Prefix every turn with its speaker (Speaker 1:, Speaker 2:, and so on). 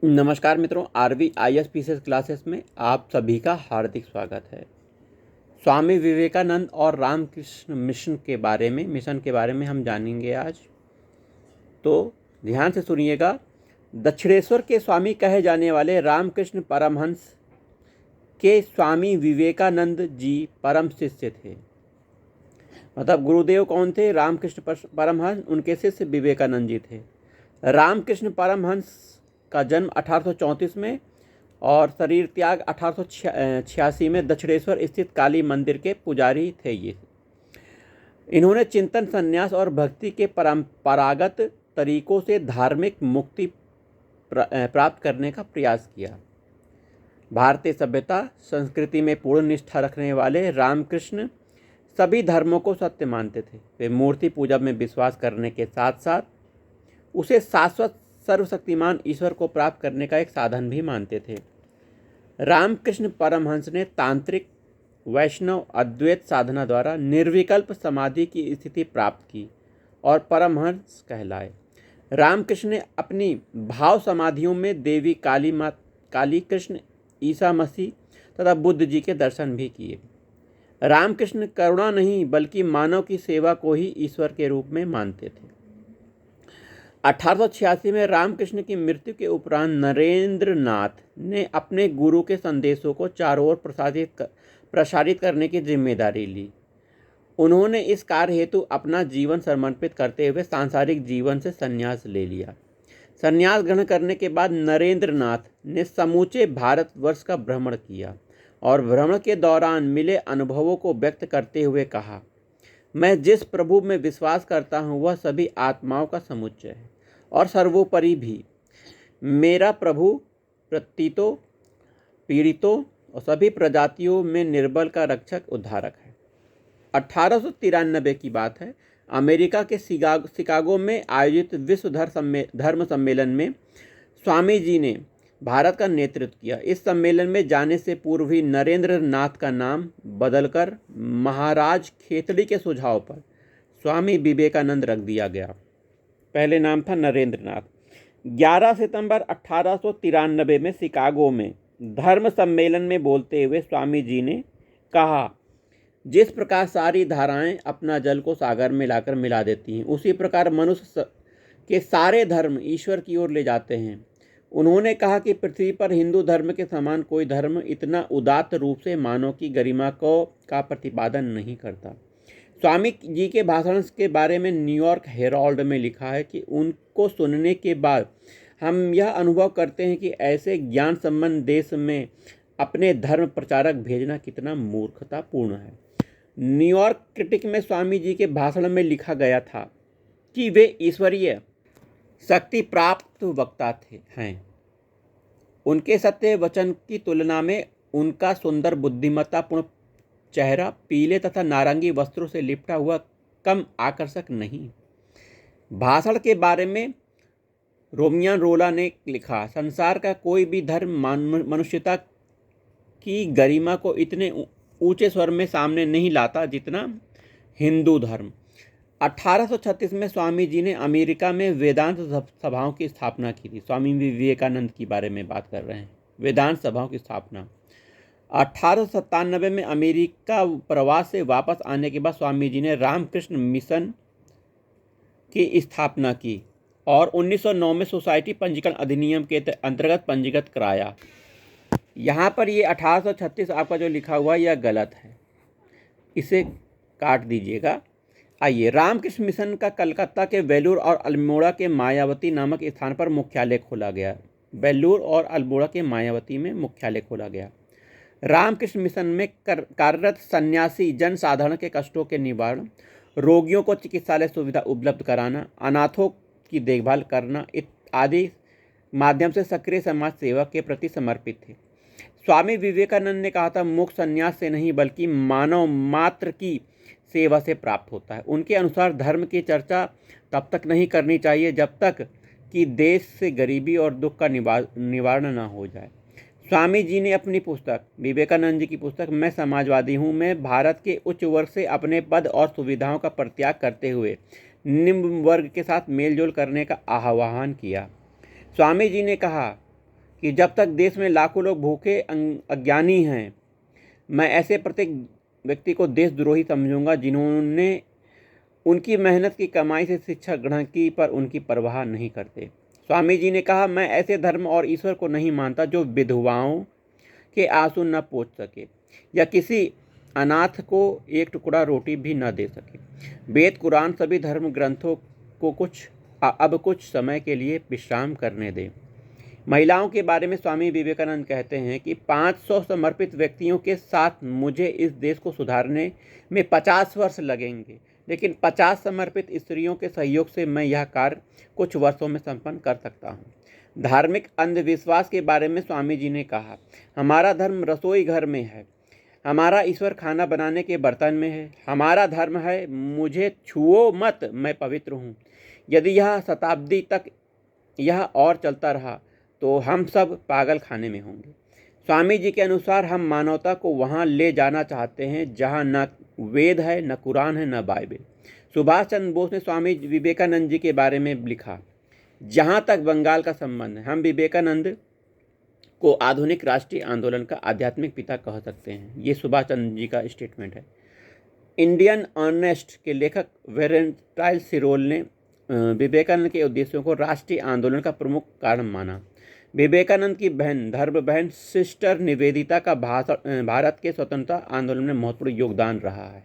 Speaker 1: नमस्कार मित्रों, RV ISPCS classes में आप सभी का हार्दिक स्वागत है। स्वामी विवेकानंद और रामकृष्ण मिशन के बारे में हम जानेंगे आज। तो ध्यान से सुनिएगा। दक्षिणेश्वर के स्वामी कहे जाने वाले रामकृष्ण परमहंस के स्वामी विवेकानंद जी परम शिष्य थे। मतलब गुरुदेव कौन थे? रामकृष्ण परमहंस, उनके शिष्य विवेकानंद जी थे। रामकृष्ण परमहंस का जन्म 1834 में और शरीर त्याग 1886 में दक्षिणेश्वर स्थित काली मंदिर के पुजारी थे। इन्होंने चिंतन, संन्यास और भक्ति के परंपरागत तरीकों से धार्मिक मुक्ति प्राप्त करने का प्रयास किया। भारतीय सभ्यता संस्कृति में पूर्ण निष्ठा रखने वाले रामकृष्ण सभी धर्मों को सत्य मानते थे। वे मूर्ति पूजा में विश्वास करने के साथ साथ उसे शाश्वत सर्वशक्तिमान ईश्वर को प्राप्त करने का एक साधन भी मानते थे। रामकृष्ण परमहंस ने तांत्रिक, वैष्णव, अद्वैत साधना द्वारा निर्विकल्प समाधि की स्थिति प्राप्त की और परमहंस कहलाए। रामकृष्ण ने अपनी भाव समाधियों में देवी काली, कृष्ण, ईसा मसीह तथा बुद्ध जी के दर्शन भी किए। रामकृष्ण करुणा नहीं बल्कि मानव की सेवा को ही ईश्वर के रूप में मानते थे। 1886 में रामकृष्ण की मृत्यु के उपरांत नरेंद्र नाथ ने अपने गुरु के संदेशों को चारों ओर प्रसारित करने की जिम्मेदारी ली। उन्होंने इस कार्य हेतु अपना जीवन समर्पित करते हुए सांसारिक जीवन से संन्यास ले लिया। संन्यास ग्रहण करने के बाद नरेंद्र नाथ ने समूचे भारतवर्ष का भ्रमण किया और भ्रमण के दौरान मिले अनुभवों को व्यक्त करते हुए कहा, मैं जिस प्रभु में विश्वास करता हूँ वह सभी आत्माओं का समुच्चय है और सर्वोपरि भी। मेरा प्रभु पतितों, पीड़ितों और सभी प्रजातियों में निर्बल का रक्षक, उद्धारक है। 1893 की बात है। अमेरिका के शिकागो में आयोजित विश्व धर्म सम्मेलन में स्वामी जी ने भारत का नेतृत्व किया। इस सम्मेलन में जाने से पूर्व ही नरेंद्र नाथ का नाम बदलकर महाराज खेतड़ी के सुझाव पर स्वामी विवेकानंद रख दिया गया। पहले नाम था नरेंद्र नाथ। 11 सितंबर 1893 में शिकागो में धर्म सम्मेलन में बोलते हुए स्वामी जी ने कहा, जिस प्रकार सारी धाराएं अपना जल को सागर में लाकर मिला देती हैं, उसी प्रकार मनुष्य के सारे धर्म ईश्वर की ओर ले जाते हैं। उन्होंने कहा कि पृथ्वी पर हिंदू धर्म के समान कोई धर्म इतना उदात्त रूप से मानव की गरिमा का प्रतिपादन नहीं करता। स्वामी जी के भाषण के बारे में न्यूयॉर्क हेराल्ड में लिखा है कि उनको सुनने के बाद हम यह अनुभव करते हैं कि ऐसे ज्ञान संपन्न देश में अपने धर्म प्रचारक भेजना कितना मूर्खतापूर्ण है। न्यूयॉर्क क्रिटिक में स्वामी जी के भाषण में लिखा गया था कि वे ईश्वरीय शक्ति प्राप्त वक्ता हैं। उनके सत्य वचन की तुलना में उनका सुंदर बुद्धिमत्तापूर्ण चेहरा पीले तथा नारंगी वस्त्रों से लिपटा हुआ कम आकर्षक नहीं। भाषण के बारे में रोमियन रोला ने लिखा, संसार का कोई भी धर्म मनुष्यता की गरिमा को इतने ऊंचे स्वर में सामने नहीं लाता जितना हिंदू धर्म। 1836 में स्वामी जी ने अमेरिका में वेदांत सभाओं की स्थापना की थी। स्वामी विवेकानंद के बारे में बात कर रहे हैं। वेदांत सभाओं की स्थापना 1897 में अमेरिका प्रवास से वापस आने के बाद स्वामी जी ने रामकृष्ण मिशन की स्थापना की और 1909 में सोसाइटी पंजीकरण अधिनियम के अंतर्गत पंजीकृत कराया। यहाँ पर ये 1836 आपका जो लिखा हुआ यह गलत है, इसे काट दीजिएगा। आइए, रामकृष्ण मिशन का कलकत्ता के वेलूर और अल्मोड़ा के मायावती नामक स्थान पर मुख्यालय खोला गया। वेलूर और अल्मोड़ा के मायावती में मुख्यालय खोला गया। रामकृष्ण मिशन में कार्यरत सन्यासी जन साधारण के कष्टों के निवारण, रोगियों को चिकित्सालय सुविधा उपलब्ध कराना, अनाथों की देखभाल करना आदि माध्यम से सक्रिय समाज सेवा के प्रति समर्पित थे। स्वामी विवेकानंद ने कहा था, मोक्ष संन्यास से नहीं बल्कि मानव मात्र की सेवा से प्राप्त होता है। उनके अनुसार धर्म की चर्चा तब तक नहीं करनी चाहिए जब तक कि देश से गरीबी और दुख का निवारण न हो जाए। स्वामी जी ने अपनी पुस्तक, विवेकानंद जी की पुस्तक मैं समाजवादी हूँ, में भारत के उच्च वर्ग से अपने पद और सुविधाओं का परित्याग करते हुए निम्न वर्ग के साथ मेलजोल करने का आह्वान किया। स्वामी जी ने कहा, कि जब तक देश में लाखों लोग भूखे अज्ञानी हैं, मैं ऐसे प्रत्येक व्यक्ति को देशद्रोही समझूंगा जिन्होंने उनकी मेहनत की कमाई से शिक्षा ग्रहण की पर उनकी परवाह नहीं करते। स्वामी जी ने कहा, मैं ऐसे धर्म और ईश्वर को नहीं मानता जो विधवाओं के आंसू न पोंछ सके या किसी अनाथ को एक टुकड़ा रोटी भी न दे सके। वेद, कुरान, सभी धर्म ग्रंथों को अब कुछ समय के लिए विश्राम करने दें। महिलाओं के बारे में स्वामी विवेकानंद कहते हैं कि 500 समर्पित व्यक्तियों के साथ मुझे इस देश को सुधारने में 50 वर्ष लगेंगे, लेकिन 50 समर्पित स्त्रियों के सहयोग से मैं यह कार्य कुछ वर्षों में संपन्न कर सकता हूँ। धार्मिक अंधविश्वास के बारे में स्वामी जी ने कहा, हमारा धर्म रसोई घर में है, हमारा ईश्वर खाना बनाने के बर्तन में है। हमारा धर्म है, मुझे छुओ मत, मैं पवित्र हूँ। यदि यह शताब्दी तक यह और चलता रहा तो हम सब पागल खाने में होंगे। स्वामी जी के अनुसार हम मानवता को वहाँ ले जाना चाहते हैं जहाँ न वेद है, न कुरान है, न बाइबल। सुभाष चंद्र बोस ने स्वामी विवेकानंद जी के बारे में लिखा, जहाँ तक बंगाल का संबंध है, हम विवेकानंद को आधुनिक राष्ट्रीय आंदोलन का आध्यात्मिक पिता कह सकते हैं। ये सुभाष चंद्र जी का स्टेटमेंट है। इंडियन अर्नेस्ट के लेखक वेलेंटाइन सिरोल ने विवेकानंद के उद्देश्यों को राष्ट्रीय आंदोलन का प्रमुख कारण माना। विवेकानंद की बहन, धर्म बहन सिस्टर निवेदिता का भारत के स्वतंत्रता आंदोलन में महत्वपूर्ण योगदान रहा है।